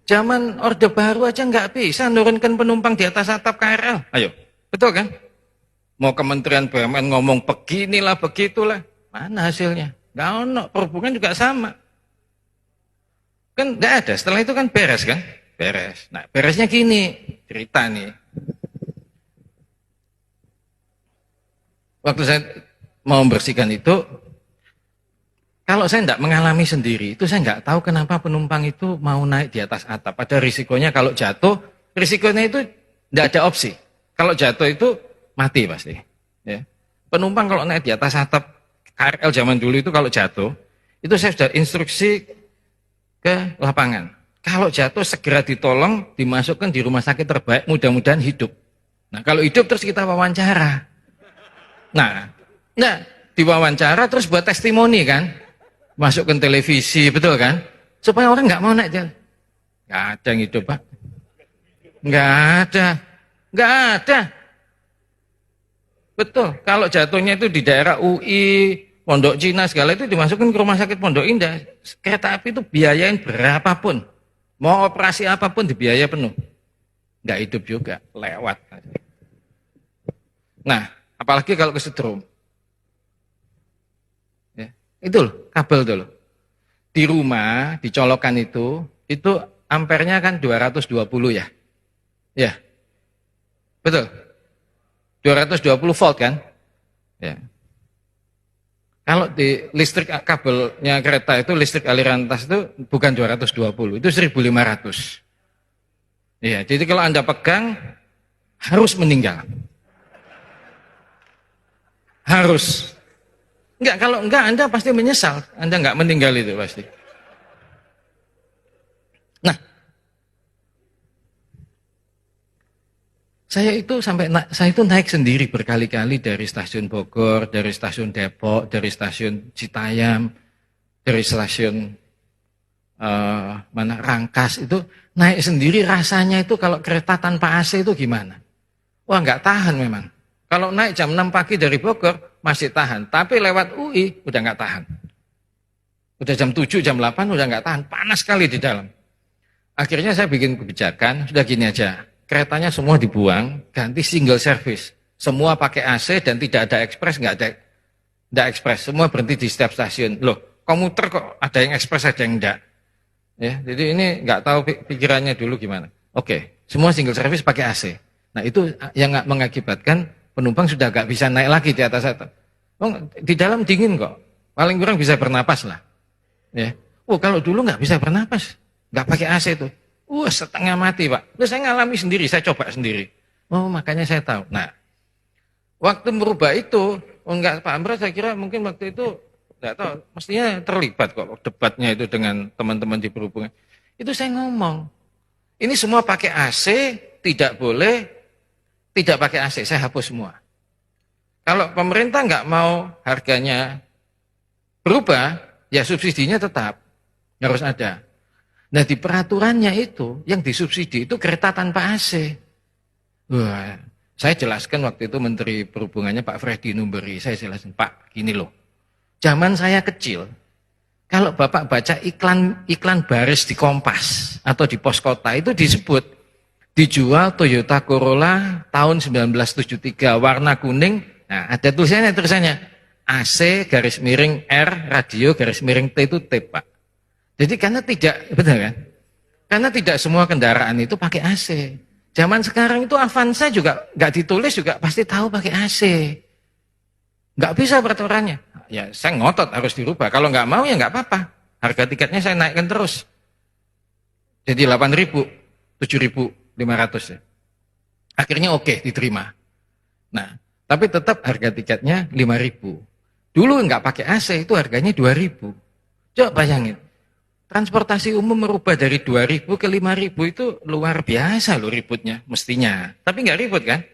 Zaman Orde Baru aja nggak bisa nurunkan penumpang di atas atap KRL. Ayo, betul kan? Mau Kementerian BUMN ngomong beginilah, begitulah. Mana hasilnya? Nggak ono, perhubungan juga sama. Kan nggak ada, setelah itu kan beres kan? Beres. Nah, beresnya gini, cerita nih. Waktu saya mau membersihkan itu, kalau saya tidak mengalami sendiri, itu saya nggak tahu kenapa penumpang itu mau naik di atas atap. Ada risikonya kalau jatuh, risikonya itu tidak ada opsi. Kalau jatuh itu mati pasti. Ya. Penumpang kalau naik di atas atap KRL zaman dulu itu kalau jatuh, itu saya sudah instruksi ke lapangan. Kalau jatuh segera ditolong, dimasukkan di rumah sakit terbaik, mudah-mudahan hidup. Nah kalau hidup terus kita wawancara. Nah diwawancara terus buat testimoni kan. Masukkan televisi, betul kan? Supaya orang nggak mau naik jalan. Nggak ada yang hidup, Pak. Nggak ada. Betul. Kalau jatuhnya itu di daerah UI, Pondok Cina segala itu dimasukkan ke rumah sakit Pondok Indah. Kereta api itu biayain berapapun, mau operasi apapun dibiaya penuh. Nggak hidup juga, lewat. Nah, apalagi kalau kesetrum. Itu loh, kabel itu loh. Di rumah, dicolokan itu ampernya kan 220 ya. Ya. Betul. 220 volt kan? Ya. Kalau di listrik kabelnya kereta itu, listrik aliran atas itu bukan 220, itu 1500. Ya, jadi kalau Anda pegang harus meninggal. Harus. Enggak, kalau enggak Anda pasti menyesal. Anda enggak meninggal itu pasti. Nah, saya itu naik sendiri berkali-kali dari stasiun Bogor, dari stasiun Depok, dari stasiun Citayam, dari stasiun Rangkas itu naik sendiri rasanya itu kalau kereta tanpa AC itu gimana? Wah, enggak tahan memang. Kalau naik jam 6 pagi dari Bogor masih tahan, tapi lewat UI udah nggak tahan. Udah jam 7, jam 8 udah nggak tahan, panas sekali di dalam. Akhirnya saya bikin kebijakan, sudah gini aja, keretanya semua dibuang, ganti single service. Semua pakai AC dan tidak ada ekspres, nggak ada ekspres, semua berhenti di setiap stasiun. Loh, komuter kok ada yang ekspres, ada yang enggak. Ya, jadi ini nggak tahu pikirannya dulu gimana. Oke, semua single service pakai AC. Nah itu yang mengakibatkan penumpang sudah nggak bisa naik lagi di atas atap. Oh, di dalam dingin kok. Paling kurang bisa bernapas lah. Ya. Oh, kalau dulu nggak bisa bernapas, nggak pakai AC itu. Setengah mati, Pak. Terus saya ngalami sendiri, saya coba sendiri. Oh, makanya saya tahu. Nah, waktu merubah itu, enggak Pak Amra, saya kira mungkin waktu itu nggak tahu, mestinya terlibat kok debatnya itu dengan teman-teman di perhubungan. Itu saya ngomong, ini semua pakai AC, tidak boleh tidak pakai AC, saya hapus semua. Kalau pemerintah nggak mau harganya berubah, ya subsidinya tetap harus ada. Nah di peraturannya itu, yang disubsidi itu kereta tanpa AC. Wah, saya jelaskan waktu itu Menteri Perhubungannya Pak Freddy Numberi, saya jelaskan, Pak, gini loh, zaman saya kecil, kalau Bapak baca iklan baris di Kompas atau di pos kota itu disebut, dijual Toyota Corolla tahun 1973 warna kuning. Nah, ada tulisannya AC garis miring R radio garis miring T itu T, Pak. Jadi karena tidak, betul kan? Karena tidak semua kendaraan itu pakai AC. Zaman sekarang itu Avanza juga nggak ditulis juga pasti tahu pakai AC. Nggak bisa peraturannya. Ya, saya ngotot harus dirubah. Kalau nggak mau ya nggak apa-apa. Harga tiketnya saya naikkan terus. Jadi 8.000, 7.500 ya. Akhirnya oke, diterima. Nah, tapi tetap harga tiketnya 5.000. Dulu nggak pakai AC itu harganya 2.000. Coba bayangin. Transportasi umum merubah dari 2.000 ke 5.000 itu luar biasa loh ributnya, mestinya. Tapi nggak ribut kan?